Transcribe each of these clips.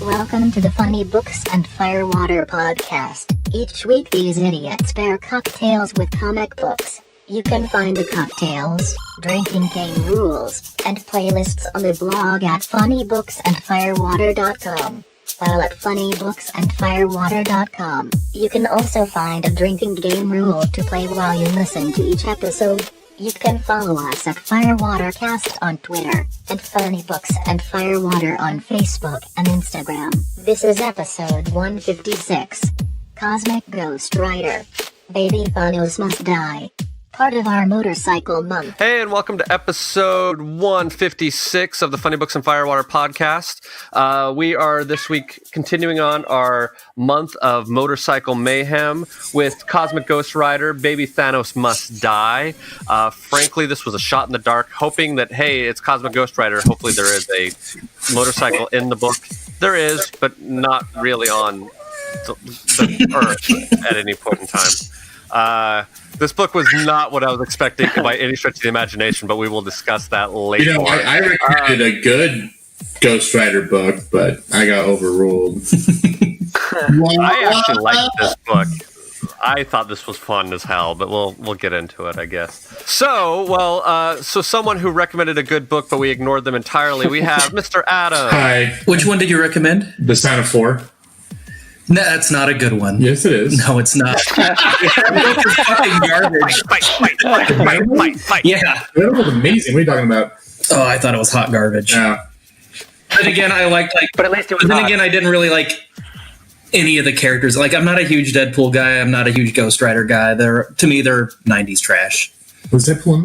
Welcome to the Funny Books and Firewater podcast. Each week these idiots pair cocktails with comic books. You can find the cocktails, drinking game rules, and playlists on the blog at funnybooksandfirewater.com. While at funnybooksandfirewater.com, you can also find a drinking game rule to play while you listen to each episode. You can follow us at Firewatercast on Twitter, and Funny Books and Firewater on Facebook and Instagram. This is episode 156. Cosmic Ghost Rider. Baby Thanos Must Die. Part of our motorcycle month. Hey, and welcome to episode 156 of the Funny Books and Firewater podcast. We are this week continuing on our month of motorcycle mayhem with Cosmic Ghost Rider, Baby Thanos Must Die. Frankly, this was a shot in the dark, hoping that, hey, it's Cosmic Ghost Rider. Hopefully there is a motorcycle in the book. There is, but not really on the Earth at any point in time. This book was not what I was expecting by any stretch of the imagination, but we will discuss that later. You know, I recommended a good Ghost Rider book, but I got overruled. I actually liked this book. I thought this was fun as hell, but we'll get into it, I guess. So someone who recommended a good book, but we ignored them entirely. We have Mr. Adam. Hi. Which one did you recommend? The Sound of Four. No, that's not a good one. Yes, it is. No, it's not. It's fucking garbage. Fight. Yeah. That was amazing. What are you talking about? Oh, I thought it was hot garbage. Yeah. But again, I liked But at least it was But then hot. again, I didn't really like any of the characters. Like, I'm not a huge Deadpool guy. I'm not a huge Ghost Rider guy. To me, they're 90s trash. Was Deadpool in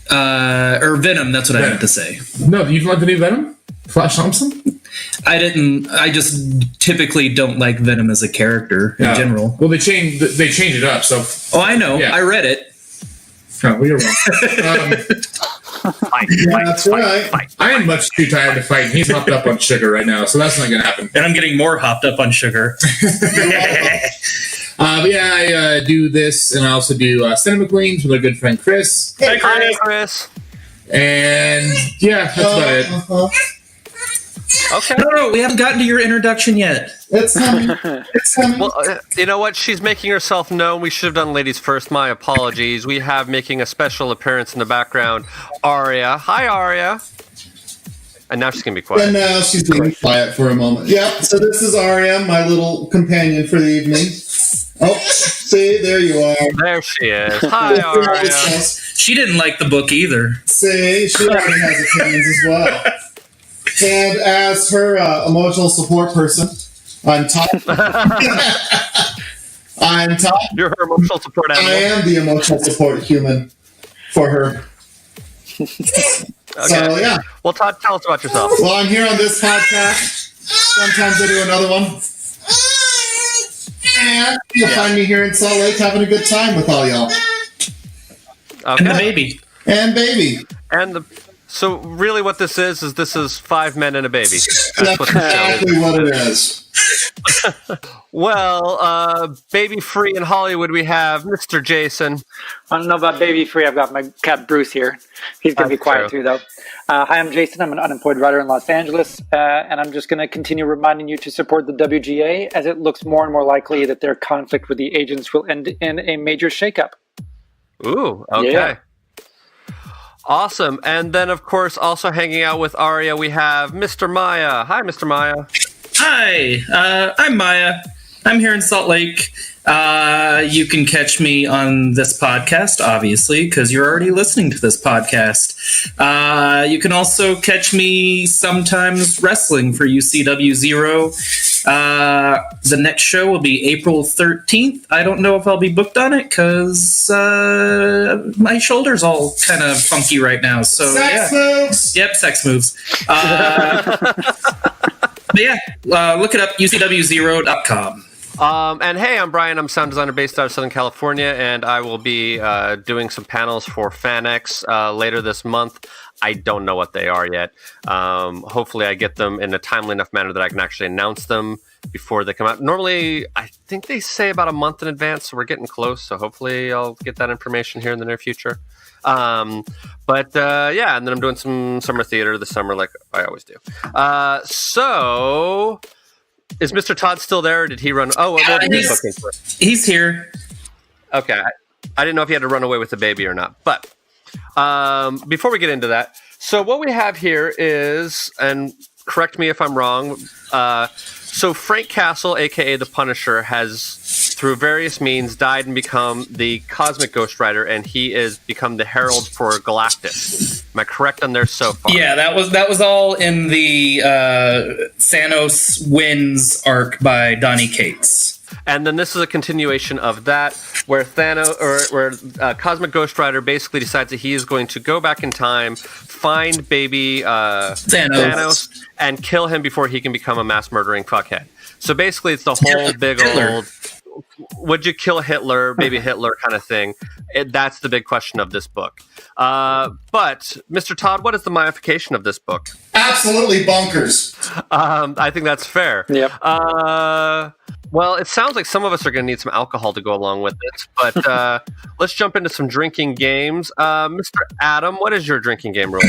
that? Or Venom. That's what I meant to say. No, you don't like the new Venom? Flash Thompson? I just typically don't like Venom as a character in general. Well, they changed it up. So. Oh, I know. Yeah. I read it. Oh, well, you're wrong. That's right. I am much too tired to fight. He's hopped up on sugar right now, so that's not going to happen. And I'm getting more hopped up on sugar. But yeah, I do this, and I also do Cinema Queens with our good friend Chris. Hey, Chris. And yeah, that's about it. Okay. No, we haven't gotten to your introduction yet. It's coming. Well, you know what? She's making herself known. We should have done ladies first. My apologies. We have making a special appearance in the background, Aria. Hi, Aria. And now she's going to be quiet. And now she's being quiet for a moment. Yeah, so this is Aria, my little companion for the evening. Oh, see, there you are. There she is. Hi, Aria. She didn't like the book either. See, she already has opinions as well. And as her emotional support person, I'm top. I'm top. You're her emotional support animal. I am the emotional support human for her. Okay. So, yeah. Well, Todd, tell us about yourself. Well, I'm here on this podcast. Sometimes I do another one. And you'll find me here in Salt Lake having a good time with all y'all. Okay. And the baby. And baby. So really what this is 5 men and a baby. That's what the show exactly is. what it is. Well, baby free in Hollywood, we have Mr. Jason. I don't know about baby free. I've got my cat Bruce here. He's going to be quiet too, though. Hi, I'm Jason. I'm an unemployed writer in Los Angeles, and I'm just going to continue reminding you to support the WGA as it looks more and more likely that their conflict with the agents will end in a major shakeup. Ooh, okay. Yeah. Awesome. And then, of course, also hanging out with Aria, we have Mr. Maya. Hi, Mr. Maya. Hi, I'm Maya. I'm here in Salt Lake. You can catch me on this podcast, obviously, because you're already listening to this podcast. You can also catch me sometimes wrestling for UCW Zero. The next show will be April 13th. I don't know if I'll be booked on it because my shoulder's all kind of funky right now. So Sex moves! Yep, sex moves. But yeah, look it up, ucwzero.com. And hey, I'm Brian. I'm sound designer based out of Southern California, and I will be doing some panels for FanX later this month. I don't know what they are yet. Hopefully I get them in a timely enough manner that I can actually announce them before they come out. Normally, I think they say about a month in advance, so we're getting close. So hopefully I'll get that information here in the near future. Yeah, and then I'm doing some summer theater this summer, like I always do. So, is Mr. Todd still there, or did he run? Oh, well, he's here. Okay, I didn't know if he had to run away with the baby or not. But before we get into that, so what we have here is, and correct me if I'm wrong, so Frank Castle, a.k.a. the Punisher, has, through various means, died and become the Cosmic Ghost Rider, and he is become the herald for Galactus. Am I correct on there so far? Yeah, that was all in the Thanos Wins arc by Donny Cates. And then this is a continuation of that, where Cosmic Ghost Rider basically decides that he is going to go back in time, find baby Thanos, and kill him before he can become a mass murdering fuckhead. So basically, it's the whole big old "would you kill Hitler, baby Hitler" kind of thing. That's the big question of this book. But Mr. Todd, what is the myification of this book? Absolutely bonkers. I think that's fair. Yep. Well, it sounds like some of us are going to need some alcohol to go along with it, but let's jump into some drinking games. Mr. Adam, what is your drinking game rule?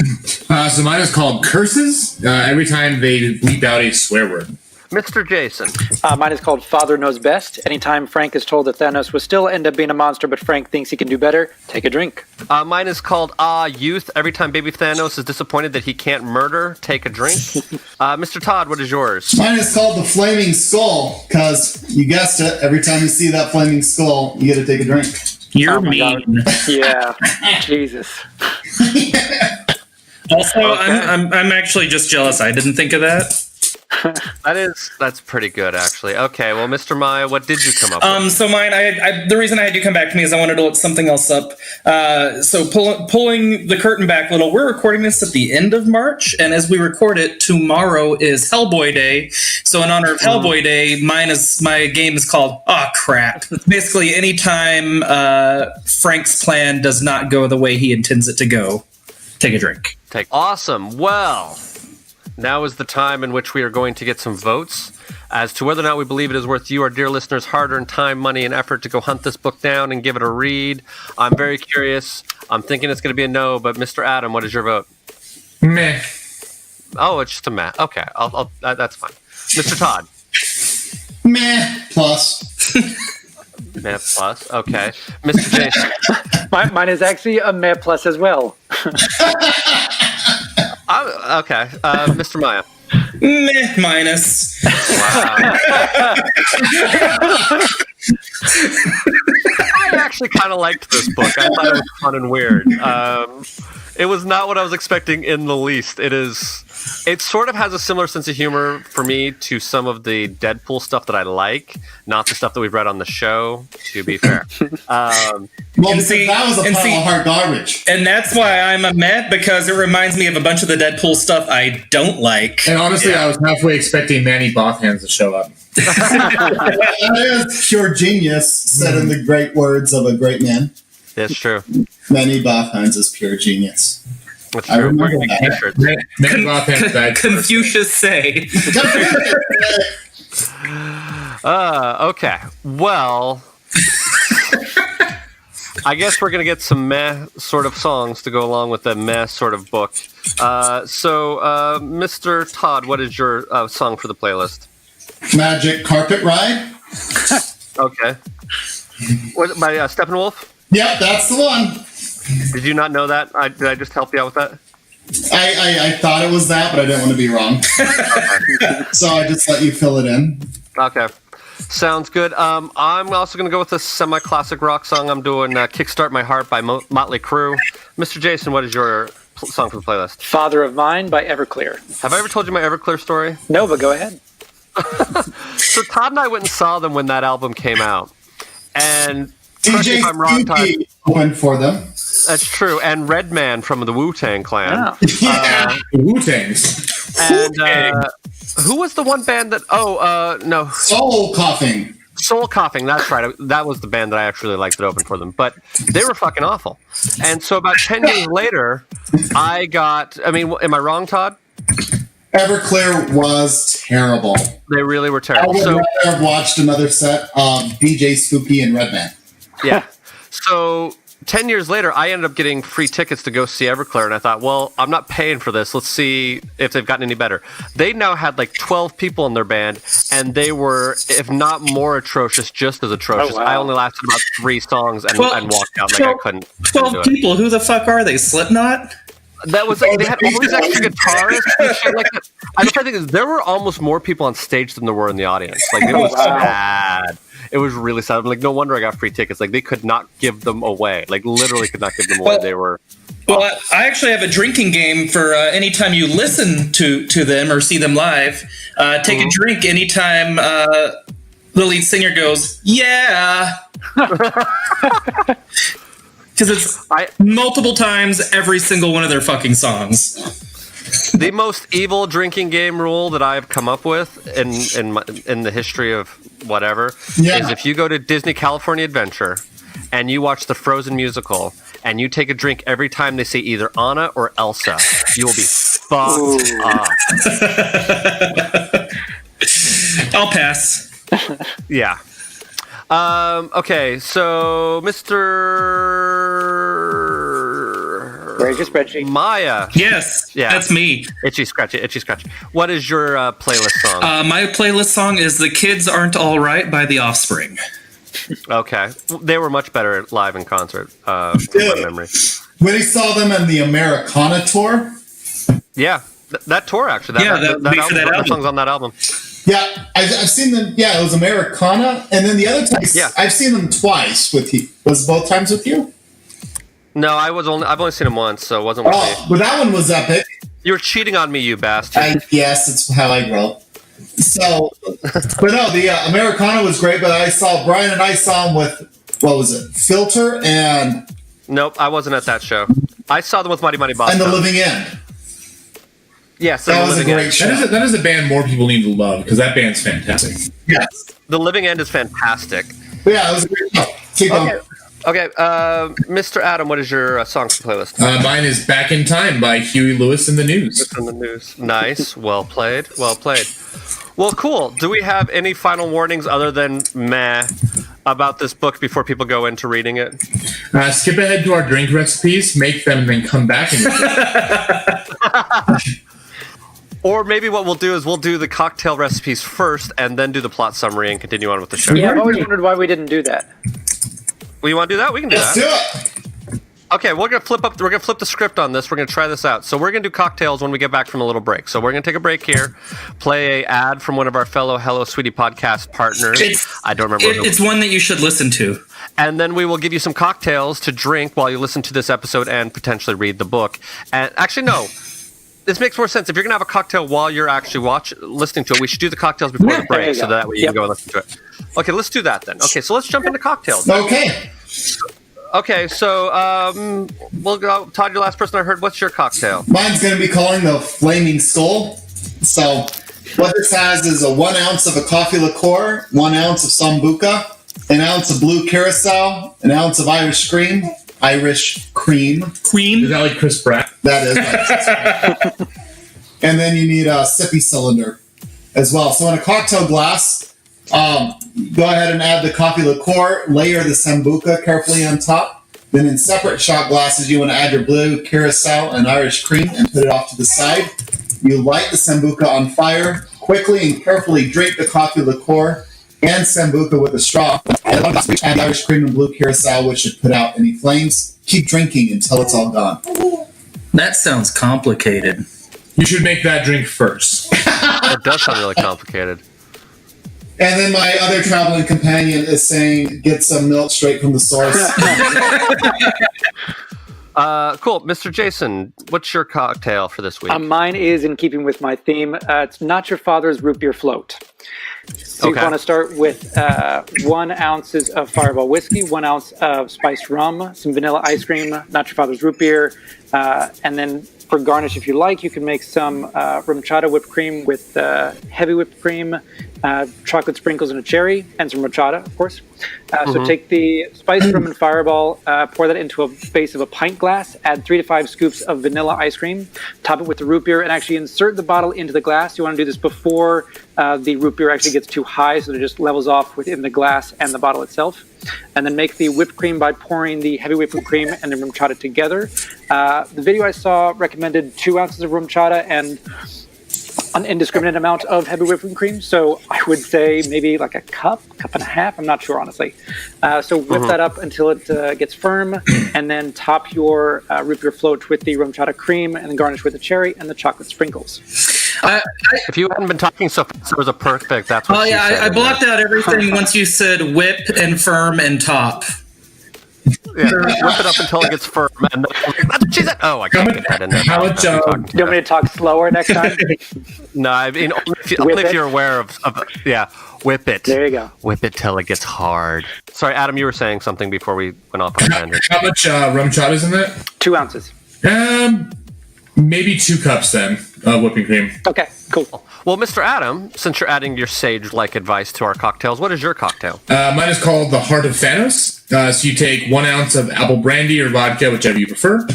So mine is called Curses. Every time they bleep out a swear word. Mr. Jason. Mine is called Father Knows Best. Anytime Frank is told that Thanos will still end up being a monster, but Frank thinks he can do better, take a drink. Mine is called Youth. Every time baby Thanos is disappointed that he can't murder, take a drink. Mr. Todd, what is yours? Mine is called the Flaming Skull, because you guessed it, every time you see that flaming skull, you get to take a drink. You're my mean. God. Yeah. Jesus. Also, Okay. I'm actually just jealous. I didn't think of that. That's pretty good, actually. Okay, well, Mr. Maya, what did you come up with? So mine, the reason I had you come back to me is I wanted to look something else up. So pulling the curtain back a little, we're recording this at the end of March, and as we record it, tomorrow is Hellboy Day. So in honor of Hellboy Day, my game is called Crap. Basically, anytime Frank's plan does not go the way he intends it to go, take a drink. Awesome. Well, now is the time in which we are going to get some votes as to whether or not we believe it is worth you, our dear listeners, hard-earned time, money, and effort to go hunt this book down and give it a read. I'm very curious. I'm thinking it's going to be a no, but Mr. Adam, what is your vote? Meh. Oh, it's just a meh. Okay, I'll that's fine. Mr. Todd? Meh plus. Meh plus. Okay. Mr. Jason? Mine is actually a meh plus as well. Okay. Mr. Maya? Meh minus. Wow. I actually kind of liked this book. I thought it was fun and weird. It was not what I was expecting in the least. It sort of has a similar sense of humor for me to some of the Deadpool stuff that I like, not the stuff that we've read on the show, to be fair. Well, because that was a pile of hard garbage. And that's why I'm a meh, because it reminds me of a bunch of the Deadpool stuff I don't like. And honestly, I was halfway expecting Manny Bothands to show up. That is pure genius, said in the great words of a great man. It's true. Manny Bothands is pure genius. It's I true. remember Wearing that. t-shirts. Manny Bothands died first. Confucius say. Okay. Well, I guess we're going to get some meh sort of songs to go along with the meh sort of book. Mr. Todd, what is your song for the playlist? Magic Carpet Ride. Okay. What, by Steppenwolf? Yep, that's the one. Did you not know that? Did I just help you out with that? I thought it was that, but I didn't want to be wrong. So I just let you fill it in. Okay. Sounds good. I'm also going to go with a semi-classic rock song. I'm doing Kickstart My Heart by Motley Crue. Mr. Jason, what is your song for the playlist? Father of Mine by Everclear. Have I ever told you my Everclear story? No, but go ahead. So Todd and I went and saw them when that album came out. And correct me if I'm wrong, Todd. Opened for them. That's true. And Redman from the Wu-Tang Clan. Yeah. Wu-Tangs. And who was the one band that... no. Soul Coughing. Soul Coughing, that's right. That was the band that I actually liked that opened for them. But they were fucking awful. And so about 10 years later, am I wrong, Todd? Everclear was terrible. They really were I terrible. would rather have watched another set of DJ Spooky and Redman. Yeah. So 10 years later, I ended up getting free tickets to go see Everclear, and I thought, well, I'm not paying for this. Let's see if they've gotten any better. They now had like 12 people in their band, and they were, if not more atrocious, just as atrocious. Oh, wow. I only lasted about 3 songs and walked out. Like, I couldn't 12 do it. people? Who the fuck are they? Slipknot? That was like, they had all these extra guitarists and shit like that. And the funny thing is, there were almost more people on stage than there were in the audience. Like, it was sad. It was really sad. I'm like, no wonder I got free tickets. Like, they could not give them away. Like, literally could not give them away. They were... Well, I actually have a drinking game for anytime you listen to them or see them live. Take a drink anytime the lead singer goes, yeah. Because it's multiple times every single one of their fucking songs. The most evil drinking game rule that I've come up with in the history of whatever is if you go to Disney California Adventure and you watch the Frozen musical and you take a drink every time they say either Anna or Elsa, you will be fucked up. I'll pass. Yeah. Okay, so Mr. Where's your spreadsheet? Maya. Yes, that's me. Itchy scratch. What is your playlist song? My playlist song is "The Kids Aren't All Right" by The Offspring. Okay, they were much better live in concert. From my memory. When he saw them in the Americana tour. Yeah, that tour actually. That song's on that album. Yeah, I've seen them. Yeah, it was Americana, and then the other time, I've seen them twice with you. Was both times with you? No, I've only seen him once, so it wasn't with me. But that one was epic. You were cheating on me, you bastard. Yes, it's how I grow. So, but no, the Americana was great. But Brian and I saw him with what was it, Filter and. Nope, I wasn't at that show. I saw them with Mighty Mighty Boss. And The Living End. Yes, that was a great show. That is a band more people need to love because that band's fantastic. Yes, The Living End is fantastic. But yeah, it was a great show. Keep going. Okay, Mr. Adam, what is your songs playlist? Mine is "Back in Time" by Huey Lewis and the News. Nice, well played. Well, cool. Do we have any final warnings other than meh about this book before people go into reading it? Skip ahead to our drink recipes, make them, and then come back and. Or maybe what we'll do is we'll do the cocktail recipes first, and then do the plot summary and continue on with the show. Yeah, I've always wondered why we didn't do that. Well, you want to do that? We can do Let's that. do it. Okay, we're gonna flip the script on this. We're gonna try this out. So we're gonna do cocktails when we get back from a little break. So we're gonna take a break here, play a ad from one of our fellow Hello Sweetie podcast partners. I don't remember. It's one that you should listen to. And then we will give you some cocktails to drink while you listen to this episode and potentially read the book. And actually, no. This makes more sense. If you're going to have a cocktail while you're actually listening to it, we should do the cocktails before the break so that way you can go and listen to it. Okay, let's do that then. Okay, so let's jump into cocktails. Okay, so we'll go. Todd, your last person I heard. What's your cocktail? Mine's going to be calling the Flaming Skull. So what this has is 1 ounce of a coffee liqueur, 1 ounce of Sambuca, 1 ounce of blue curacao, 1 ounce of Irish cream. Cream. Is that like Chris Pratt? That is. And then you need a sippy cylinder as well. So in a cocktail glass, go ahead and add the coffee liqueur, layer the Sambuca carefully on top. Then in separate shot glasses, you want to add your blue curacao and Irish cream and put it off to the side. You light the Sambuca on fire, quickly and carefully drink the coffee liqueur and Sambuca with a straw. Add the Irish cream and blue curacao, which should put out any flames. Keep drinking until it's all gone. That sounds complicated. You should make that drink first. It does sound really complicated. And then my other traveling companion is saying, get some milk straight from the source. Cool. Mr. Jason, what's your cocktail for this week? Mine is in keeping with my theme. It's Not Your Father's Root Beer Float. So you want to start with 1 ounce of Fireball whiskey, 1 ounce of spiced rum, some vanilla ice cream, Not Your Father's Root Beer, and then for garnish, if you like, you can make some rum-chata whipped cream with heavy whipped cream, chocolate sprinkles and a cherry, and some horchata, of course. So take the spiced rum and Fireball, pour that into a base of a pint glass, add 3 to 5 scoops of vanilla ice cream, top it with the root beer, and actually insert the bottle into the glass. You want to do this before the root beer actually gets too high, so it just levels off within the glass and the bottle itself. And then make the whipped cream by pouring the heavy whipped cream and the rum chata together. The video I saw recommended 2 ounces of rum chata and an indiscriminate amount of heavy whipping cream, so I would say maybe like a cup and a half. I'm not sure, honestly. So whip that up until it gets firm, and then top your root beer float with the rum chata cream, and then garnish with the cherry and the chocolate sprinkles. If you hadn't been talking so fast, it was a perfect. That's what. Oh she yeah, said, I blocked out everything once you said whip and firm and top. Yeah, whip it up until it gets firm, and that's what she said. Oh, I can't get that in there. How much? You want me to talk slower next time? No, I mean, only if you're aware of whip it. There you go. Whip it till it gets hard. Sorry, Adam, you were saying something before we went off on a tangent. How much rum chata is in that? 2 ounces. Maybe 2 cups then of whipping cream. Okay, cool. Well, Mr. Adam, since you're adding your sage-like advice to our cocktails, what is your cocktail? Mine is called the Heart of Thanos. So you take 1 ounce of apple brandy or vodka, whichever you prefer,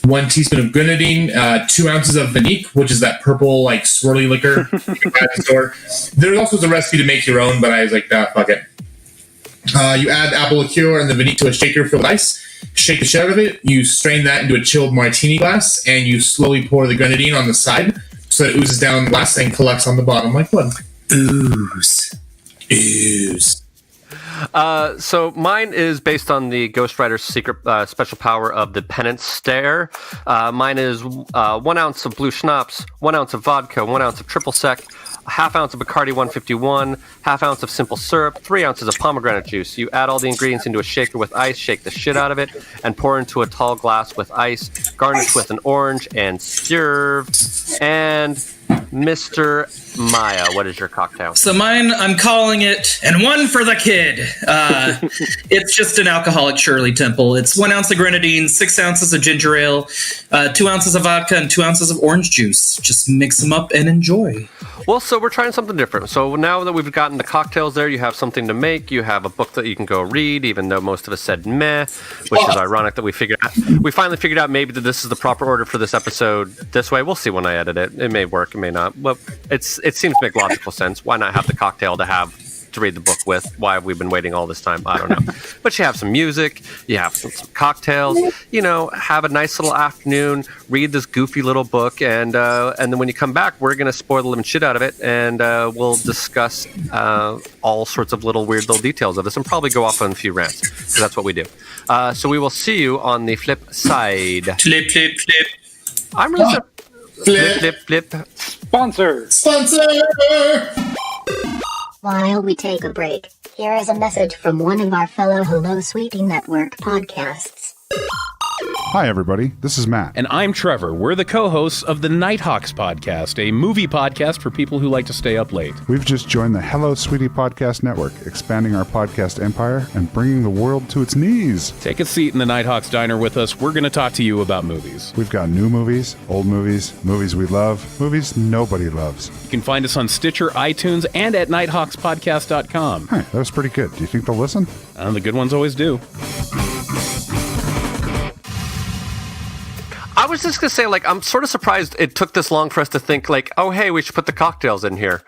1 teaspoon of grenadine, 2 ounces of Vanique, which is that purple, like, swirly liquor you can buy at the store. There also is a recipe to make your own, but I was like, fuck it. You add apple liqueur and the Vanique to a shaker filled with ice. Shake the shit out of it. You strain that into a chilled martini glass, and you slowly pour the grenadine on the side so it oozes down the glass and collects on the bottom like blood. Ooze. So mine is based on the Ghost Rider's secret special power of the Penance Stare. Mine is 1 ounce of blue schnapps, 1 ounce of vodka, 1 ounce of triple sec, a half ounce of Bacardi 151, half ounce of simple syrup, 3 ounces of pomegranate juice. You add all the ingredients into a shaker with ice, shake the shit out of it, and pour into a tall glass with ice. Garnish with an orange and serve. And Mr. Maya, what is your cocktail? So mine, I'm calling it, and one for the kid. It's just an alcoholic Shirley Temple. It's 1 ounce of grenadine, 6 ounces of ginger ale, 2 ounces of vodka, and 2 ounces of orange juice. Just mix them up and enjoy. Well, so we're trying something different. So now that we've gotten the cocktails there, you have something to make. You have a book that you can go read, even though most of us said meh, which is ironic that we finally figured out maybe that this is the proper order for this episode this way. We'll see when I edit it. It may work, it may not. Well, it seems to make logical sense. Why not have the cocktail to read the book with? Why have we been waiting all this time? I don't know. But you have some music, you have some cocktails, have a nice little afternoon, read this goofy little book, and then when you come back, we're going to spoil the living shit out of it, and we'll discuss all sorts of little weird little details of this, and probably go off on a few rants, because that's what we do. So we will see you on the flip side. Flip, flip, flip. I'm really flip. Sponsor! While we take a break, here is a message from one of our fellow Hello Sweetie Network podcasts. Hi, everybody. This is Matt. And I'm Trevor. We're the co-hosts of the Nighthawks podcast, a movie podcast for people who like to stay up late. We've just joined the Hello Sweetie Podcast Network, expanding our podcast empire and bringing the world to its knees. Take a seat in the Nighthawks diner with us. We're going to talk to you about movies. We've got new movies, old movies, movies we love, movies nobody loves. You can find us on Stitcher, iTunes, and at nighthawkspodcast.com. Hey, that was pretty good. Do you think they'll listen? The good ones always do. I was just going to say, I'm sort of surprised it took this long for us to think, oh, hey, we should put the cocktails in here.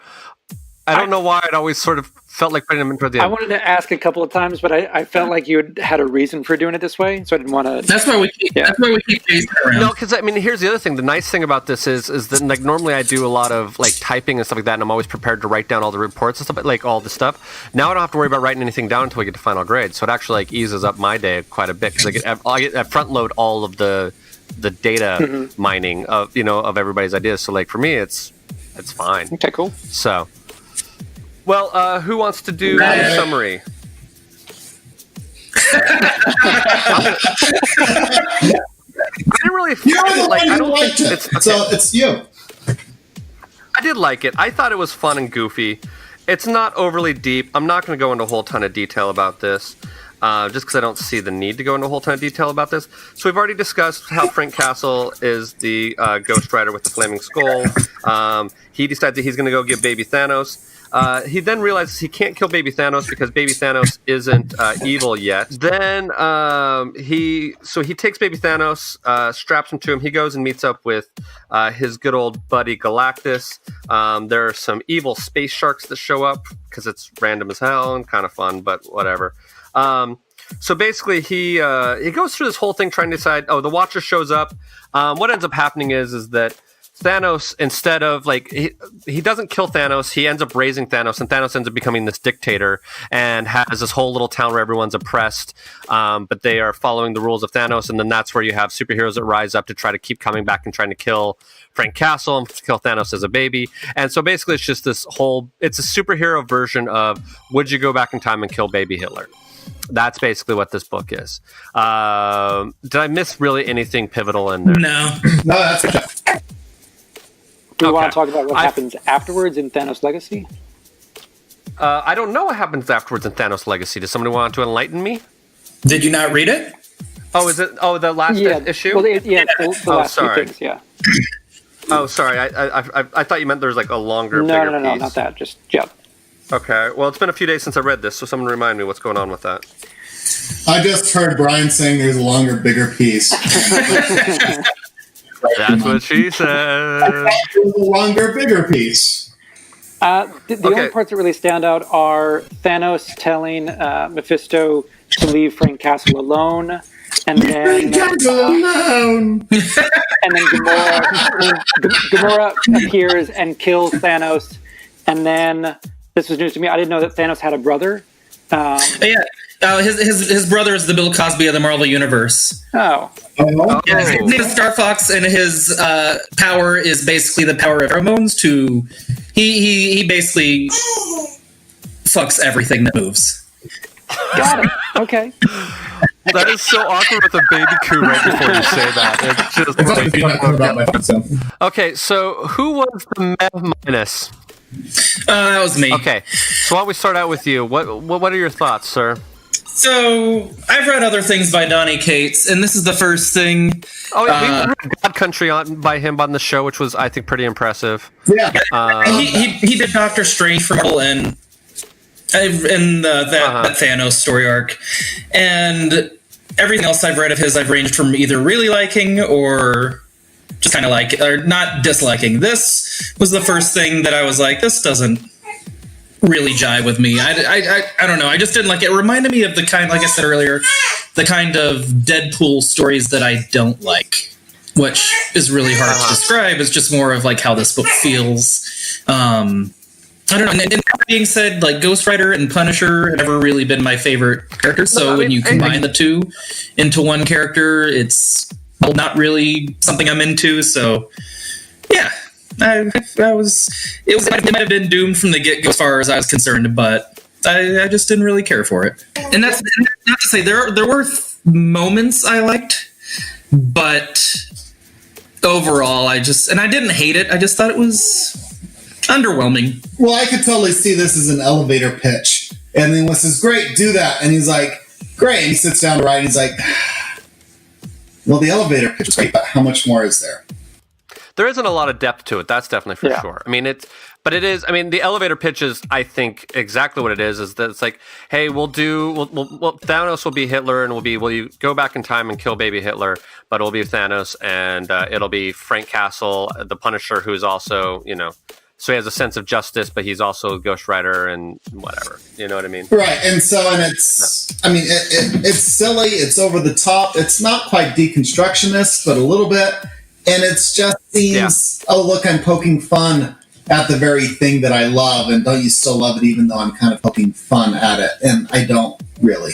I don't know why it always sort of felt like putting them in toward the end. I wanted to ask a couple of times, but I felt like you had a reason for doing it this way, so I didn't want to. That's why we keep chasing around. No, because here's the other thing. The nice thing about this is that normally I do a lot of typing and stuff like that, and I'm always prepared to write down all the reports and stuff, all the stuff. Now I don't have to worry about writing anything down until we get to final grade, so it actually eases up my day quite a bit because I get front load all of the data mining of everybody's ideas. So for me, it's fine. Okay, cool. So, well, who wants to do the summary? I didn't really feel I don't think it's okay. So it's you. I did like it. I thought it was fun and goofy. It's not overly deep. I'm not going to go into a whole ton of detail about this. Just because I don't see the need to go into a whole ton of detail about this. So we've already discussed how Frank Castle is the Ghost Rider with the flaming skull. He decides that he's going to go get baby Thanos. He then realizes he can't kill baby Thanos because baby Thanos isn't evil yet. Then he takes baby Thanos, straps him to him. He goes and meets up with his good old buddy Galactus. There are some evil space sharks that show up because it's random as hell and kind of fun, but whatever. So basically, he goes through this whole thing trying to decide. Oh, the Watcher shows up. What ends up happening is that Thanos, instead of he doesn't kill Thanos, he ends up raising Thanos, and Thanos ends up becoming this dictator and has this whole little town where everyone's oppressed, but they are following the rules of Thanos. And then that's where you have superheroes that rise up to try to keep coming back and trying to kill Frank Castle and kill Thanos as a baby. And so basically, it's just it's a superhero version of would you go back in time and kill baby Hitler? That's basically what this book is. Did I miss really anything pivotal in there? No, that's Do you want to talk about what happens afterwards in Thanos Legacy? I don't know what happens afterwards in Thanos Legacy. Does somebody want to enlighten me? Did you not read it? Oh, is it? Oh, the last issue? Well, the last few things, yeah. Oh, sorry. I thought you meant there's a longer, bigger piece. No, not that. Just, yeah. Okay. Well, it's been a few days since I read this, so someone remind me what's going on with that. I just heard Brian saying there's a longer, bigger piece. That's what she said. A longer, bigger piece. The only parts that really stand out are Thanos telling Mephisto to leave Frank Castle alone, and then Gamora appears and kills Thanos, and then this was news to me. I didn't know that Thanos had a brother. His brother is the Bill Cosby of the Marvel Universe. Oh. Yeah, his name is Star Fox, and his power is basically the power of pheromones. He basically fucks everything that moves. Got it. Okay. That is so awkward with a baby coup right before you say that. It's just okay, so who was the Mev Minus? That was me. Okay, so why don't we start out with you? What are your thoughts, sir? So I've read other things by Donny Cates, and this is the first thing. Oh, yeah, we read God Country by him on the show, which was, I think, pretty impressive. Yeah, he did Doctor Strange for Marvel and that Thanos story arc, and everything else I've read of his, I've ranged from either really liking or just kind of like, or not disliking. This was the first thing that I was like, this doesn't really jive with me. I don't know. I just didn't like it. It reminded me of the kind, like I said earlier, the kind of Deadpool stories that I don't like, which is really hard to describe. It's just more of like how this book feels. I don't know. And that being said, like Ghost Rider and Punisher have never really been my favorite characters. So when you combine the two into one character, it's not really something I'm into. So yeah. It might have been doomed from the get-go as far as I was concerned, but I just didn't really care for it. And that's not to say there were moments I liked, but overall I didn't hate it. I just thought it was underwhelming. Well, I could totally see this as an elevator pitch, and then says, "Great, do that," and he's like, "Great," and he sits down to write, and he's like, "Well, the elevator pitch is great, but how much more is there?" There isn't a lot of depth to it. That's definitely for sure. I mean, the elevator pitch is, I think, exactly what it is that it's like, hey, Thanos will be Hitler, and will you go back in time and kill baby Hitler, but it'll be Thanos, and it'll be Frank Castle, the Punisher, who's also, so he has a sense of justice, but he's also a Ghost Rider and whatever. You know what I mean? Right. And it's, I mean, it's silly. It's over the top. It's not quite deconstructionist, but a little bit. And it's just seems, oh, look, I'm poking fun at the very thing that I love. And don't you still love it, even though I'm kind of poking fun at it? And I don't really.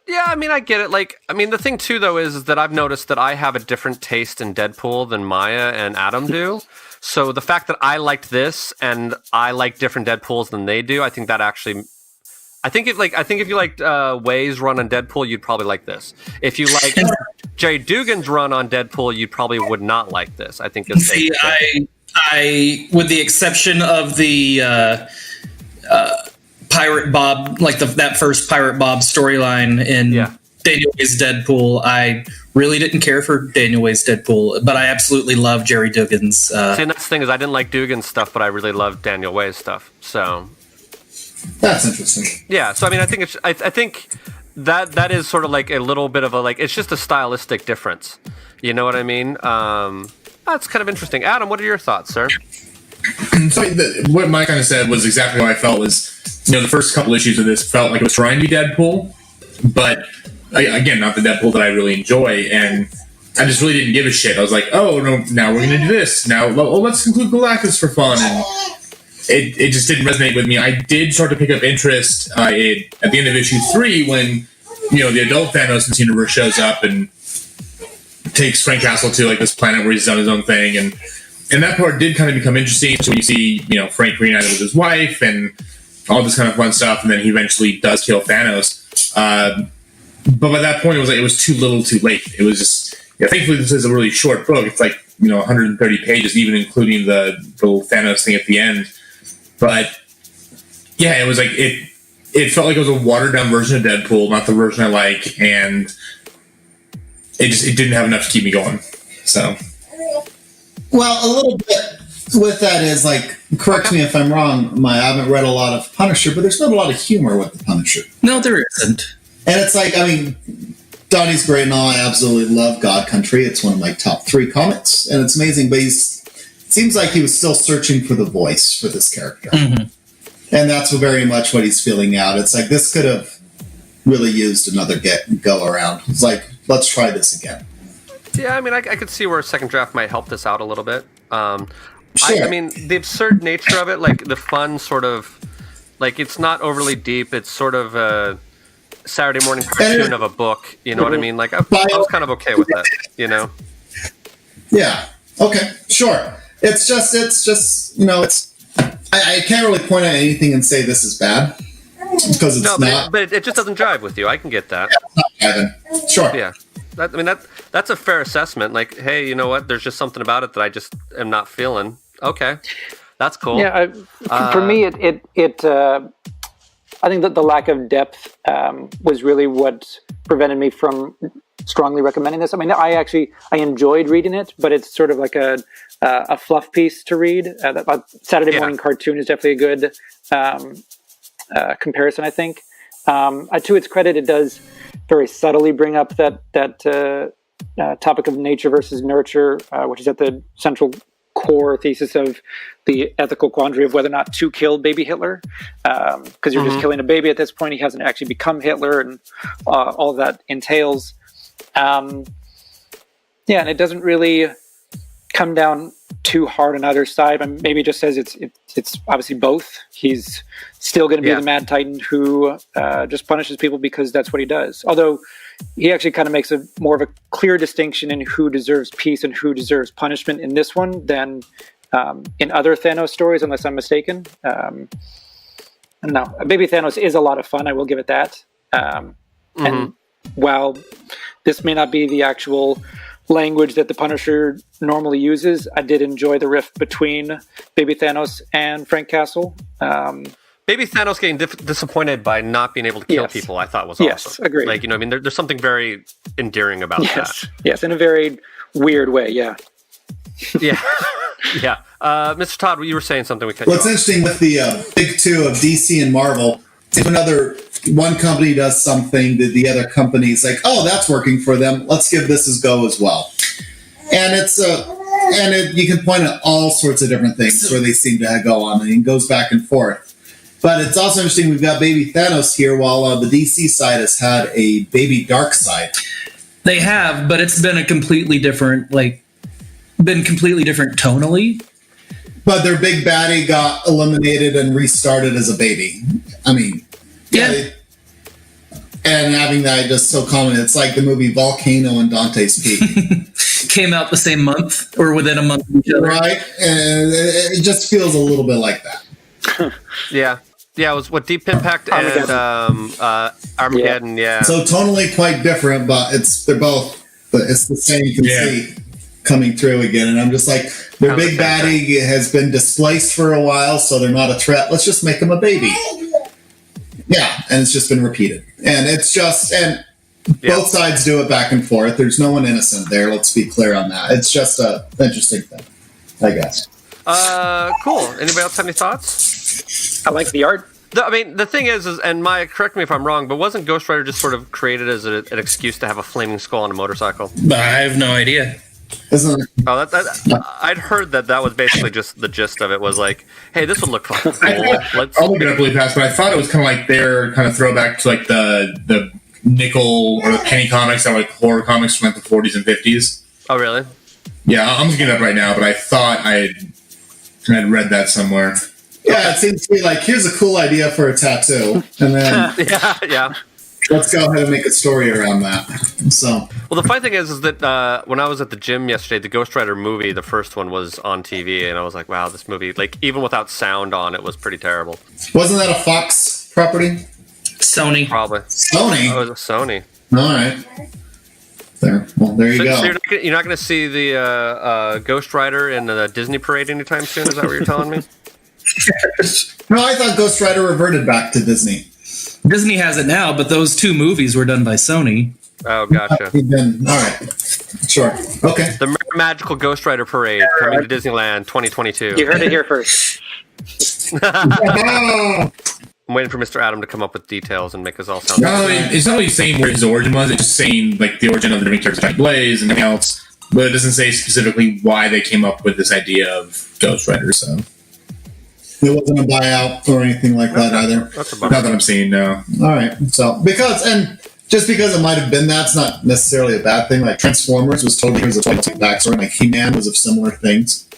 Yeah, I mean, I get it. The thing, too, though, is that I've noticed that I have a different taste in Deadpool than Maya and Adam do. So the fact that I liked this and I like different Deadpools than they do, I think that actually... I think if you liked Way's run on Deadpool, you'd probably like this. If you like Jerry Dugan's run on Deadpool, you probably would not like this. I think. I with the exception of the Pirate Bob, like that first Pirate Bob storyline in Daniel Way's Deadpool, I really didn't care for Daniel Way's Deadpool, but I absolutely love Jerry Dugan's. See, and that's the thing is, I didn't like Dugan's stuff, but I really loved Daniel Way's stuff. So. That's interesting. Yeah, so I mean, I think I think that is sort of like a little bit of a it's just a stylistic difference. You know what I mean? That's kind of interesting. Adam, what are your thoughts, sir? So what Mike kind of said was exactly what I felt was, the first couple issues of this felt like it was trying to be Deadpool, but again, not the Deadpool that I really enjoy, and I just really didn't give a shit. I was like, oh, no, now we're going to do this. Now, let's include Galactus for fun, and it just didn't resonate with me. I did start to pick up interest at the end of issue 3 when, the adult Thanos in this universe shows up and takes Frank Castle to this planet where he's done his own thing, and that part did kind of become interesting. So you see, Frank reunited with his wife and all this kind of fun stuff, and then he eventually does kill Thanos. But by that point, it was too little, too late. It was just, thankfully, this is a really short book. It's 130 pages, even including the little Thanos thing at the end. But yeah, it was it felt like it was a watered down version of Deadpool, not the version I like, and it didn't have enough to keep me going. So, well, a little bit with that is correct me if I'm wrong, I haven't read a lot of Punisher, but there's not a lot of humor with the Punisher. No, there isn't. And it's Donnie's great and all. I absolutely love God Country. It's one of my top 3 comics, and it's amazing, but it seems like he was still searching for the voice for this character. Mm-hmm. And that's very much what he's feeling out. It's this could have really used another go around. It's let's try this again. Yeah, I mean, I could see where a second draft might help this out a little bit. Sure. I mean, the absurd nature of it, the fun sort of, it's not overly deep. It's sort of a Saturday morning cartoon of a book. You know what I mean? I was kind of okay with that, Yeah. Okay. Sure. It's just I can't really point at anything and say this is bad because it's not. But it just doesn't jive with you. I can get that. Yeah, sure. Yeah. That's a fair assessment. Hey, you know what? There's just something about it that I just am not feeling. Okay, that's cool. Yeah, for me, it I think that the lack of depth was really what prevented me from strongly recommending this. I mean, I enjoyed reading it, but it's sort of like a fluff piece to read. A Saturday morning cartoon is definitely a good comparison, I think. To its credit, it does very subtly bring up that topic of nature versus nurture, which is at the central core thesis of the ethical quandary of whether or not to kill baby Hitler, because you're just killing a baby at this point. He hasn't actually become Hitler, and all that entails. And it doesn't really come down too hard on either side. But maybe it just says it's obviously both. He's still going to be the Mad Titan who just punishes people because that's what he does. Although he actually kind of makes more of a clear distinction in who deserves peace and who deserves punishment in this one than in other Thanos stories, unless I'm mistaken. No, Baby Thanos is a lot of fun. I will give it that. And while this may not be the actual language that the Punisher normally uses, I did enjoy the rift between Baby Thanos and Frank Castle. Baby Thanos getting disappointed by not being able to kill people, I thought was awesome. Yes, agreed. I mean, there's something very endearing about that. Yes, in a very weird way, yeah. Yeah. Yeah. Mr. Todd, you were saying something. It's interesting with the big two of DC and Marvel. If one company does something, the other company's like, oh, that's working for them. Let's give this a go as well. And you can point at all sorts of different things where they seem to go on, and it goes back and forth. But it's also interesting, we've got Baby Thanos here, while the DC side has had a Baby Darkseid. They have, but it's been a completely different, tonally. But their big baddie got eliminated and restarted as a baby. I mean, yeah. And having that just so common, it's like the movie Volcano and Dante's Peak. Came out the same month or within a month of each other. Right? And it just feels a little bit like that. Yeah. Yeah, it was Deep Impact and Armageddon, yeah. So tonally quite different, but it's the same conceit coming through again. And I'm just like, their big baddie has been displaced for a while, so they're not a threat. Let's just make them a baby. Yeah, and it's just been repeated. And it's just, both sides do it back and forth. There's no one innocent there. Let's be clear on that. It's just an interesting thing, I guess. Cool. Anybody else have any thoughts? I like the art. The thing is, and Maya, correct me if I'm wrong, but wasn't Ghost Rider just sort of created as an excuse to have a flaming skull on a motorcycle? I have no idea. Isn't it? Oh, I'd heard that was basically just the gist of it. Was like, hey, this would look cool. I'll look it up really fast, but I thought it was kind of like their kind of throwback to like the nickel or the penny comics that were like horror comics from like the 40s and 50s. Oh, really? Yeah, I'm looking it up right now, but I thought I had read that somewhere. Yeah, it seems to be like, here's a cool idea for a tattoo, and then yeah. let's go ahead and make a story around that. So, well, the funny thing is that when I was at the gym yesterday, the Ghost Rider movie, the first one, was on TV, and I was like, wow, this movie, like, even without sound on it, was pretty terrible. wasn't that a Fox property? Sony. Probably. Sony. Oh, it was Sony. All right. There you go. So you're not going to see the Ghost Rider in the Disney parade anytime soon? Is that what you're telling me? No, I thought Ghost Rider reverted back to Disney. Disney has it now, but those 2 movies were done by Sony. Oh, gotcha. All right. Sure. Okay. The Magical Ghost Rider Parade coming to Disneyland 2022. You heard it here first. I'm waiting for Mr. Adam to come up with details and make us all sound. No, it's not really saying where his origin was. It's just saying like the origin of the living character, like Blaze and everything else. But it doesn't say specifically why they came up with this idea of Ghost Rider. So It wasn't a buyout or anything like that either. That's not that I'm seeing. No. All right. So because it might have been that's not necessarily a bad thing. Like Transformers was totally here's a toy backstory. Like He-Man was of similar things.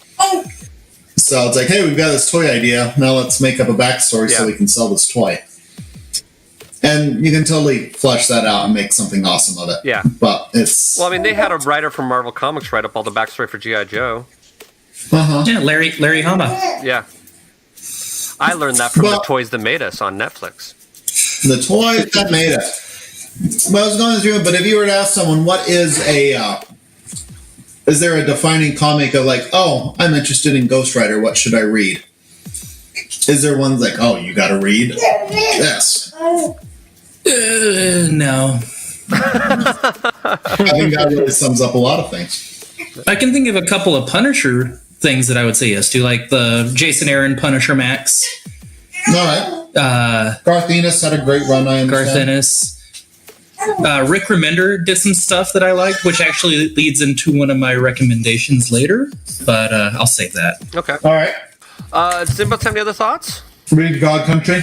So it's like, hey, we've got this toy idea. Now let's make up a backstory so we can sell this toy. And you can totally flesh that out and make something awesome of it. Yeah. But it's... Well, I mean, they had a writer from Marvel Comics write up all the backstory for G.I. Joe. Uh-huh. Yeah, Larry Hama. Yeah. I learned that from The Toys That Made Us on Netflix. The Toys That Made Us. Well, I was going through it, but if you were to ask someone, what is is there a defining comic of like, oh, I'm interested in Ghost Rider, what should I read? Is there ones like, oh, you gotta read this? No. I think that really sums up a lot of things. I can think of a couple of Punisher things that I would say yes to, like the Jason Aaron Punisher Max. All right. Garth Ennis had a great run, I understand. Garth Ennis. Rick Remender did some stuff that I liked, which actually leads into one of my recommendations later, but I'll save that. Okay. All right. Does anybody have any other thoughts? Read God Country.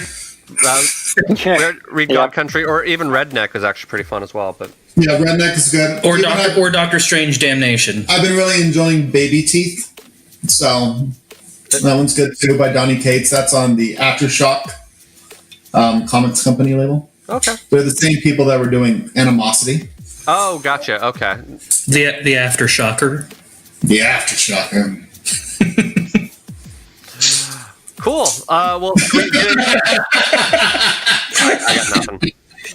Read God Country, or even Redneck is actually pretty fun as well. But yeah, Redneck is good. Or Doctor Strange Damnation. I've been really enjoying Baby Teeth, so that one's good too by Donny Cates. That's on the Aftershock Comics Company label. Okay. They're the same people that were doing Animosity. Oh, gotcha. Okay. The Aftershocker. The Aftershocker. Cool. Well,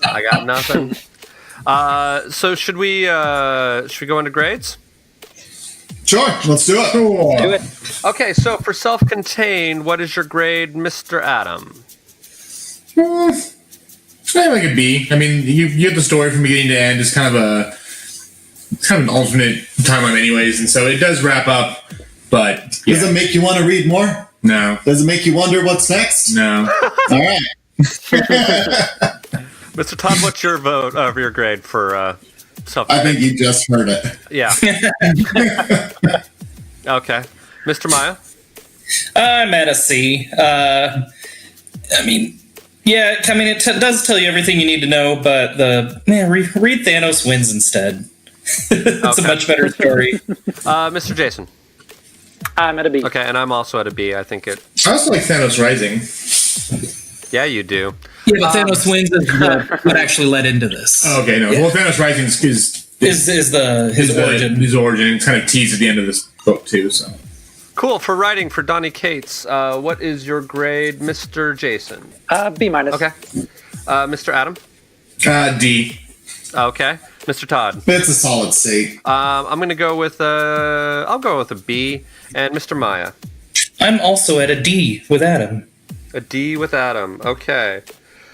I got nothing. So should we go into grades? Sure. Let's do it. Do it. Okay. So for self-contained, what is your grade, Mr. Adam? Like a B. I mean, you get the story from beginning to end. It's kind of an alternate timeline, anyways, and so it does wrap up. But yeah. Does it make you want to read more? No. Does it make you wonder what's next? No. All right. Mr. Todd, what's your vote of your grade for self? I think you just heard it. Yeah. Okay, Mr. Maya. I'm at a C. It does tell you everything you need to know, but read Thanos Wins instead. It's a much better story. Mr. Jason. I'm at a B. Okay, and I'm also at a B. I think it. I also like Thanos Rising. Yeah, you do. Yeah, but Thanos Wins is what actually led into this. Okay, no. Yeah. Well, Thanos Rising is his origin. His origin. It's kind of teased at the end of this book too. So. Cool. For writing for Donny Cates, what is your grade, Mr. Jason? B-. Okay. Mr. Adam? D. Okay. Mr. Todd? It's a solid C. I'm going to go with I'll go with a B. And Mr. Maya? I'm also at a D with Adam. A D with Adam. Okay.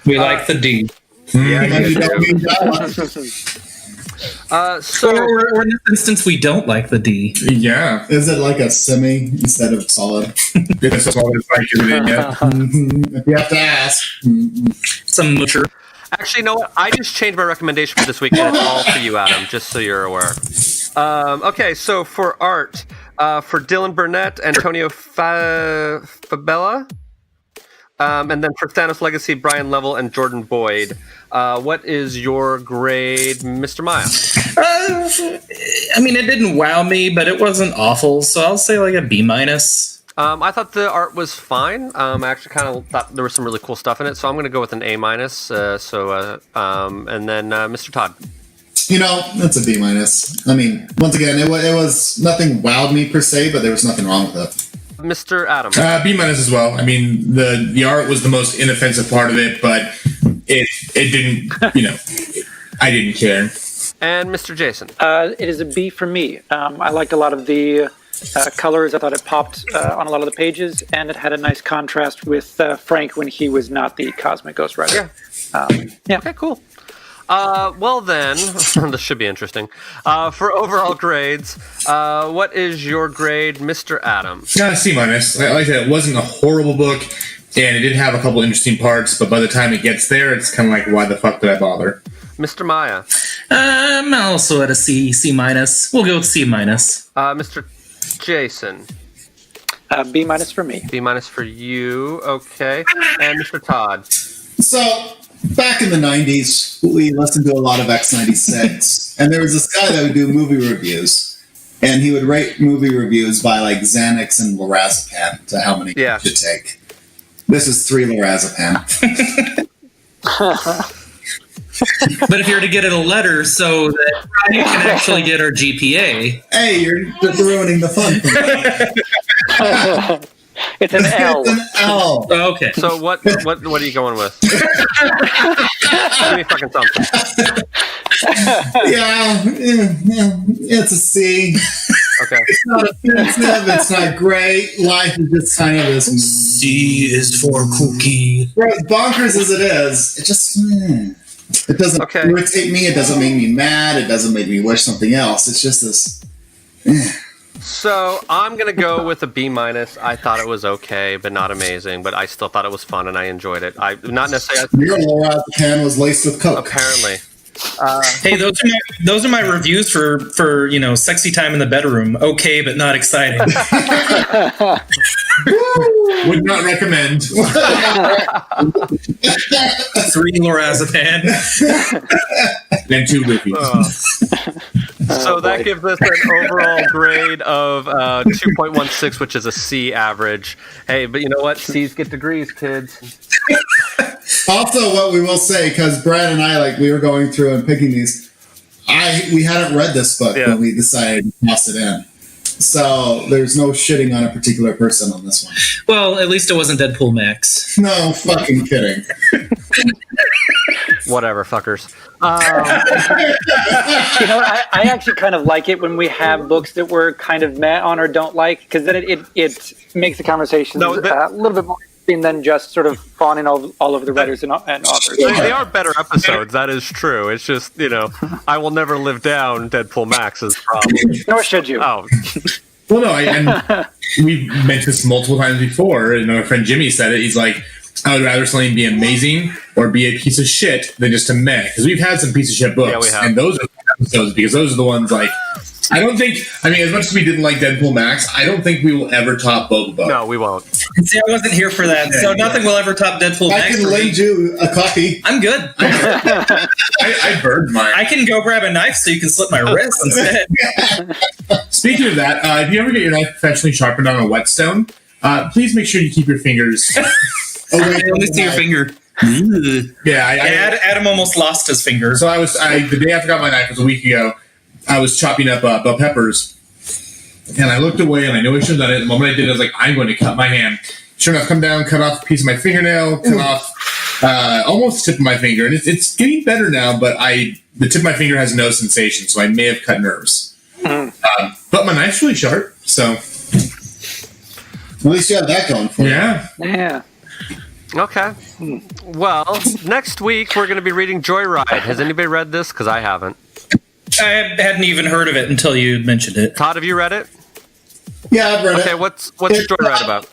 We like the D. Yeah, you do. Or in this instance, we don't like the D. Yeah. Is it like a semi instead of solid? It's a solid like it in yet. If you have to ask. Some mature. Actually, you know what? I just changed my recommendation for this week, and it's all for you, Adam, just so you're aware. Okay, so for art, for Dylan Burnett, Antonio Fabella, and then for Thanos Legacy, Brian Level and Jordan Boyd. What is your grade, Mr. Maya? I mean, it didn't wow me, but it wasn't awful, so I'll say like a B-. I thought the art was fine. I actually kind of thought there was some really cool stuff in it, so I'm going to go with an A-. And then Mr. Todd. That's a B-. I mean, once again, it was nothing wowed me per se, but there was nothing wrong with it. Mr. Adam. B- as well. I mean, the art was the most inoffensive part of it, but it didn't, I didn't care. And Mr. Jason. It is a B for me. I liked a lot of the colors. I thought it popped on a lot of the pages, and it had a nice contrast with Frank when he was not the Cosmic Ghost Rider. Yeah. Okay, cool. Well then, this should be interesting. For overall grades, what is your grade, Mr. Adam? C-. Like I said, it wasn't a horrible book, and it did have a couple interesting parts, but by the time it gets there, it's kind of like, why the fuck did I bother? Mr. Maya. I'm also at a C-. We'll go with C-. Mr. Jason. B- for me. B- for you, okay. And Mr. Todd. So, back in the 90s, we listened to a lot of X96, and there was this guy that would do movie reviews, and he would rate movie reviews by like Xanax and lorazepam to how many you should take. This is 3 lorazepam. But if you're to get it a letter so that you can actually get our GPA. Hey, you're ruining the fun for me. It's an L. It's an L. Oh, okay. So what are you going with? Give me fucking something. Yeah, it's a C. Okay. It's not offensive. It's not great. Life is just kind of this. C is for cookie. For as bonkers as it is, it just it doesn't irritate me. It doesn't make me mad. It doesn't make me wish something else. It's just this. So I'm gonna go with a B-. I thought it was okay, but not amazing. But I still thought it was fun and I enjoyed it. I not necessarily. Your lorazepam was laced with coke. Apparently. Hey, those are my reviews for sexy time in the bedroom. Okay, but not exciting. Would not recommend. 3 lorazepam. And 2 roofies. So that gives us an overall grade of 2.16, which is a C average. Hey, but you know what? C's get degrees, kids. Also, what we will say, because Brad and I, we were going through and picking these, we hadn't read this book when we decided to toss it in. So there's no shitting on a particular person on this one. Well, at least it wasn't Deadpool Max. No fucking kidding. Whatever, fuckers. I actually kind of like it when we have books that we're kind of meh on or don't like, because then it makes the conversation a little bit more interesting than just sort of fawning all over the writers and authors. They are better episodes, that is true. It's just, I will never live down Deadpool Max's problem. Nor should you. Oh. Well, no, and we've mentioned this multiple times before, and our friend Jimmy said it. He's like, I would rather something be amazing or be a piece of shit than just a meh. Because we've had some piece of shit books, yeah, we have. And those are the episodes, because those are the ones I don't think, as much as we didn't like Deadpool Max, I don't think we will ever top Boba Book. No, we won't. See, I wasn't here for that, so nothing will ever top Deadpool Max. I can lend you a copy. I'm good. I burned mine. I can go grab a knife so you can slit my wrist instead. Speaking of that, if you ever get your knife professionally sharpened on a whetstone, please make sure you keep your fingers. Let me see your finger. Yeah, Adam almost lost his finger. So the day after I got my knife, it was a week ago, I was chopping up bell peppers, and I looked away, and I knew I should have done it. The moment I did, I was like, I'm going to cut my hand. Sure enough, come down, cut off a piece of my fingernail, cut off almost the tip of my finger, and it's getting better now, but the tip of my finger has no sensation, so I may have cut nerves. But my knife's really sharp, so... At least you have that going for you. Yeah. Okay. Well, next week we're going to be reading Joyride. Has anybody read this? Because I haven't. I hadn't even heard of it until you mentioned it. Todd, have you read it? Yeah, I've read it. Okay, what's the story right about?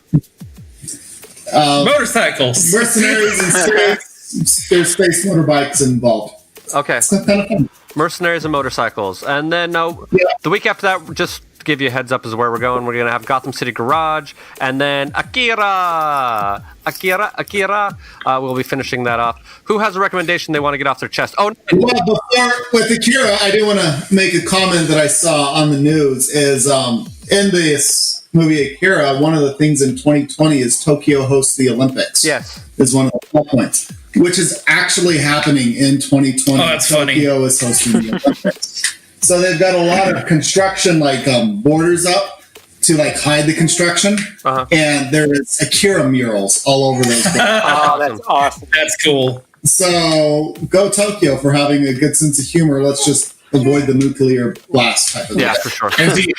Motorcycles. Mercenaries and space. There's space motorbikes involved. Okay. It's kind of fun. Mercenaries and motorcycles. And then the week after that, just to give you a heads up is where we're going. We're going to have Gotham City Garage and then Akira. We'll be finishing that off. Who has a recommendation they want to get off their chest? Oh, well, before with Akira, I do want to make a comment that I saw on the news is in this movie Akira, one of the things in 2020 is Tokyo hosts the Olympics. Yes. Is one of the plot points, which is actually happening in 2020. Oh, that's funny. Tokyo is hosting the Olympics. So they've got a lot of construction, like borders up to like hide the construction, and there is Akira murals all over those borders. Oh, that's awesome. That's cool. So go Tokyo for having a good sense of humor. Let's just avoid the nuclear blast type of yeah, thing. for sure. And see,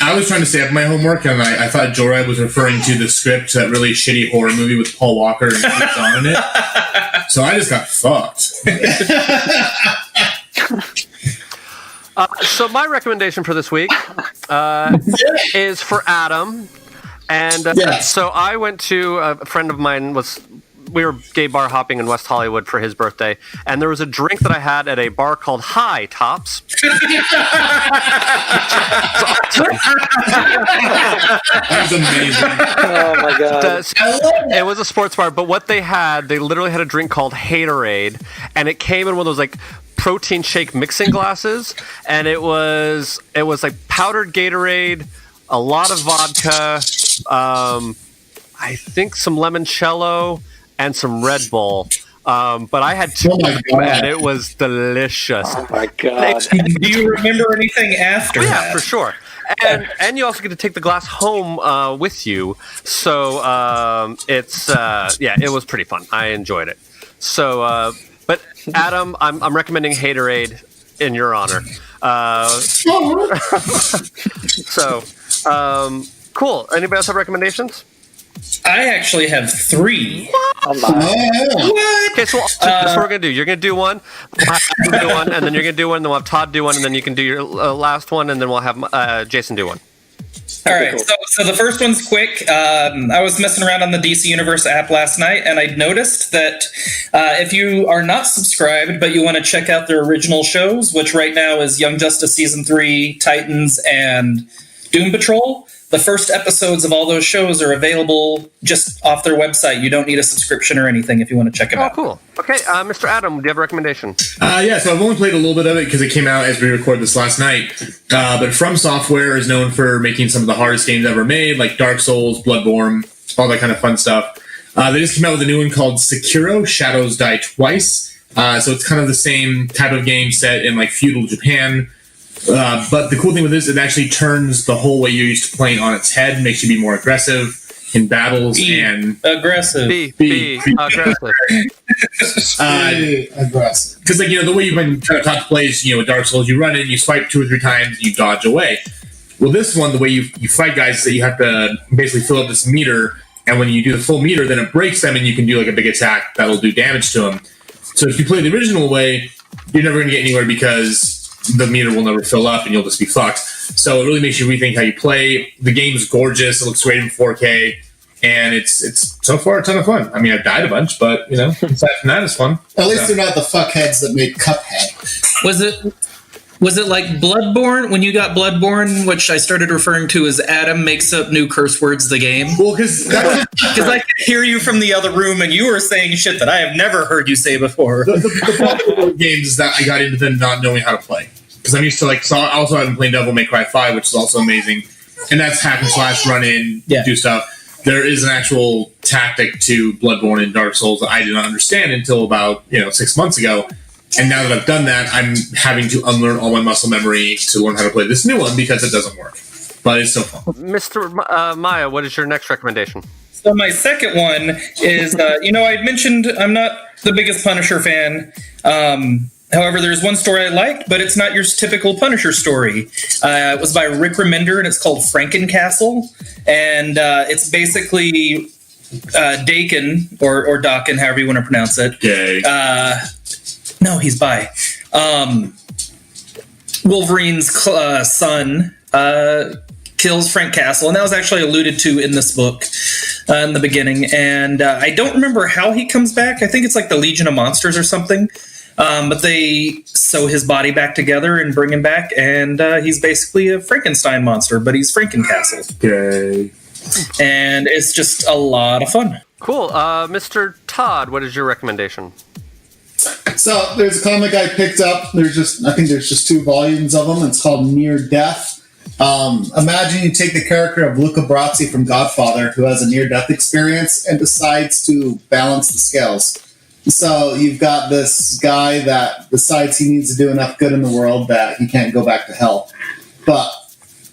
I was trying to stay up my homework, and I thought Joyride was referring to the script, that really shitty horror movie with Paul Walker and Chris Zahn in it. So I just got fucked. So my recommendation for this week is for Adam. And so I went to a friend of mine we were gay bar hopping in West Hollywood for his birthday, and there was a drink that I had at a bar called High Tops. That was amazing. Oh my god. It was a sports bar, but what they literally had a drink called Haterade, and it came in one of those like protein shake mixing glasses, and it was like powdered Gatorade, a lot of vodka, I think some limoncello, and some Red Bull. But I had two, and it was delicious. Oh my god. Do you remember anything after Yeah, that? for sure. And you also get to take the glass home with you. So it was pretty fun. I enjoyed it. So, but Adam, I'm recommending Haterade in your honor. Cool. Anybody else have recommendations? I actually have 3. Oh my. Okay, so that's what we're gonna do. You're gonna do one, we'll have Adam do one, and then you're gonna do one, and then we'll have Todd do one, and then you can do your last one, and then we'll have Jason do one. All right, so the first one's quick. I was messing around on the DC Universe app last night, and I noticed that if you are not subscribed, but you want to check out their original shows, which right now is Young Justice Season 3, Titans, and Doom Patrol, the first episodes of all those shows are available just off their website. You don't need a subscription or anything if you want to check them out. Oh, cool. Okay, Mr. Adam, do you have a recommendation? So I've only played a little bit of it because it came out as we recorded this last night. But From Software is known for making some of the hardest games ever made, like Dark Souls, Bloodborne, all that kind of fun stuff. They just came out with a new one called Sekiro: Shadows Die Twice. So it's kind of the same type of game set in like feudal Japan. But the cool thing with this, it actually turns the whole way you're used to playing on its head, makes you be more aggressive in battles and aggressive. Be aggressive. Aggressive. Because the way you've been kind of taught to play is, with Dark Souls, you run in, you swipe 2 or 3 times, and you dodge away. Well, this one, the way you fight guys is that you have to basically fill up this meter, and when you do the full meter, then it breaks them, and you can do like a big attack that'll do damage to them. So if you play the original way, you're never going to get anywhere because the meter will never fill up and you'll just be fucked. So it really makes you rethink how you play. The game's gorgeous. It looks great in 4K. And it's so far a ton of fun. I mean, I've died a bunch, but, aside from that, it's fun. At least they're not the fuckheads that made Cuphead. Was it like Bloodborne? When you got Bloodborne, which I started referring to as Adam makes up new curse words the game? Well, because I could hear you from the other room and you were saying shit that I have never heard you say before. the problem with games is that I got into them not knowing how to play. Because I'm used to I also haven't played Devil May Cry 5, which is also amazing. And that's hack and slash, run in, do stuff. There is an actual tactic to Bloodborne and Dark Souls that I did not understand until about 6 months ago. And now that I've done that, I'm having to unlearn all my muscle memory to learn how to play this new one because it doesn't work. But it's still fun. Mr. Maya, what is your next recommendation? So my second one is, I'd mentioned I'm not the biggest Punisher fan. However, there's one story I liked, but it's not your typical Punisher story. It was by Rick Remender, and it's called Frankencastle. And it's basically Dakin, or Dakin, however you want to pronounce it. Gay. No, he's bi. Wolverine's son kills Frank Castle, and that was actually alluded to in this book in the beginning. And I don't remember how he comes back. I think it's like the Legion of Monsters or something. But they sew his body back together and bring him back, and he's basically a Frankenstein monster, but he's Frankencastle. Okay. And it's just a lot of fun. Cool. Mr. Todd, what is your recommendation? So there's a comic I picked up. I think there's just 2 volumes of them. It's called Near Death. Imagine you take the character of Luca Brasi from Godfather, who has a near-death experience and decides to balance the scales. So you've got this guy that decides he needs to do enough good in the world that he can't go back to hell. But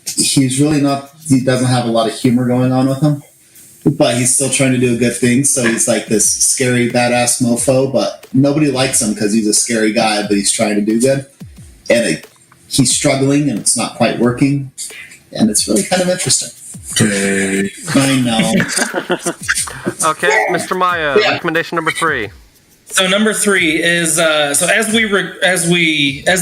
he's really not, he doesn't have a lot of humor going on with him. But he's still trying to do a good thing, so he's like this scary, badass mofo, but nobody likes him because he's a scary guy, but he's trying to do good. And he's struggling, and it's not quite working. And it's really kind of interesting. Okay. I know. Okay, Mr. Maya, recommendation number 3. So number 3 is so as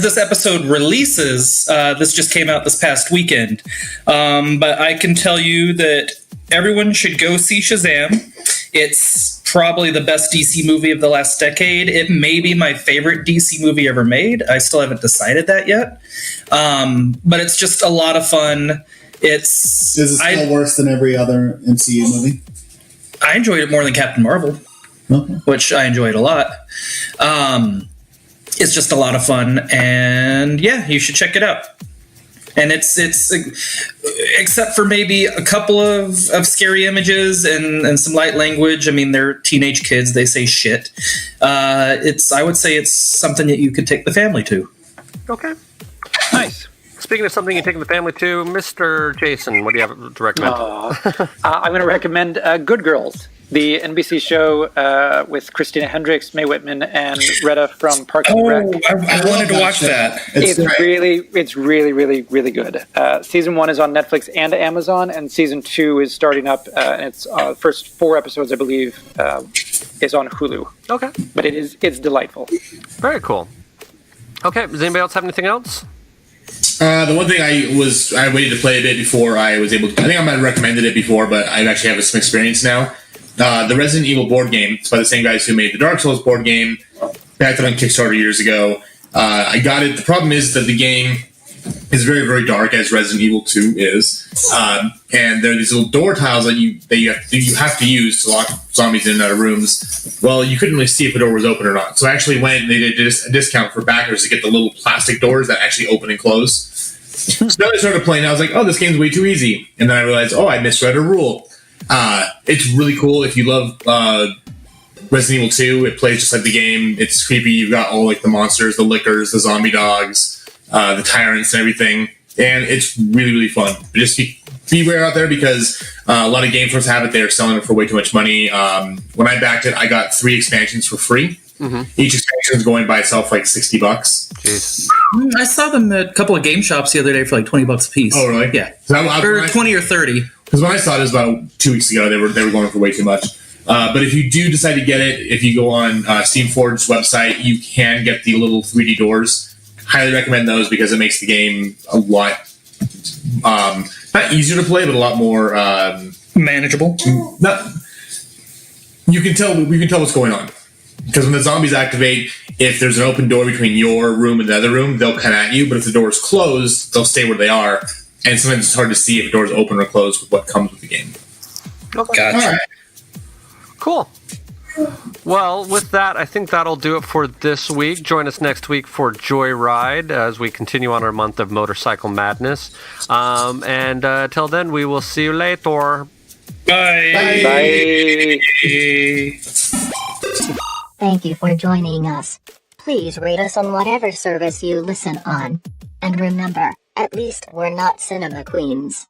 this episode releases, this just came out this past weekend. But I can tell you that everyone should go see Shazam. It's probably the best DC movie of the last decade. It may be my favorite DC movie ever made. I still haven't decided that yet. But it's just a lot of fun. Is it still worse than every other MCU movie? I enjoyed it more than Captain Marvel. Okay. Which I enjoyed a lot. It's just a lot of fun, and yeah, you should check it out. And it's except for maybe a couple of scary images and some light language. I mean, they're teenage kids; they say shit. I would say it's something that you could take the family to. Okay, nice. Speaking of something you take the family to, Mr. Jason, what do you have to recommend? I'm going to recommend Good Girls, the NBC show with Christina Hendricks, Mae Whitman, and Retta from Parks and Rec. I wanted to watch that. It's really, really good. Season 1 is on Netflix and Amazon, and season 2 is starting up. And its first 4 episodes, I believe, is on Hulu. Okay, but it's delightful. Very cool. Okay, does anybody else have anything else? The one thing I waited to play a bit before I was able to. I think I might have recommended it before, but I actually have some experience now. The Resident Evil board game. It's by the same guys who made the Dark Souls board game. Backed it on Kickstarter years ago. I got it. The problem is that the game is very, very dark, as Resident Evil 2 is. And there are these little door tiles that you have to use to lock zombies in and out of rooms. Well, you couldn't really see if the door was open or not. So I actually went and they did a discount for backers to get the little plastic doors that actually open and close. So then I started playing. I was like, oh, this game's way too easy. And then I realized, oh, I misread a rule. It's really cool. If you love Resident Evil 2, it plays just like the game. It's creepy. You've got all like the monsters, the lickers, the zombie dogs, the tyrants and everything. And it's really, really fun. But just beware out there because a lot of game stores have it. They're selling it for way too much money. When I backed it, I got 3 expansions for free. Mm-hmm. Each expansion is going by itself like $60. Jeez. I saw them at a couple of game shops the other day for like $20 a piece. Oh, really? Yeah. Or 20 or 30. Because when I saw it, it was about 2 weeks ago. They were going for way too much. But if you do decide to get it, if you go on Steam Forge's website, you can get the little 3D doors. Highly recommend those because it makes the game a lot not easier to play, but a lot more manageable. You can tell what's going on. Because when the zombies activate, if there's an open door between your room and the other room, they'll come at you. But if the door is closed, they'll stay where they are. And sometimes it's hard to see if the door is open or closed with what comes with the game. Okay. Gotcha. All right. Cool. Well, with that, I think that'll do it for this week. Join us next week for Joyride as we continue on our month of motorcycle madness. And till then, we will see you later. Bye. Bye. Thank you for joining us. Please rate us on whatever service you listen on. And remember, at least we're not cinema queens.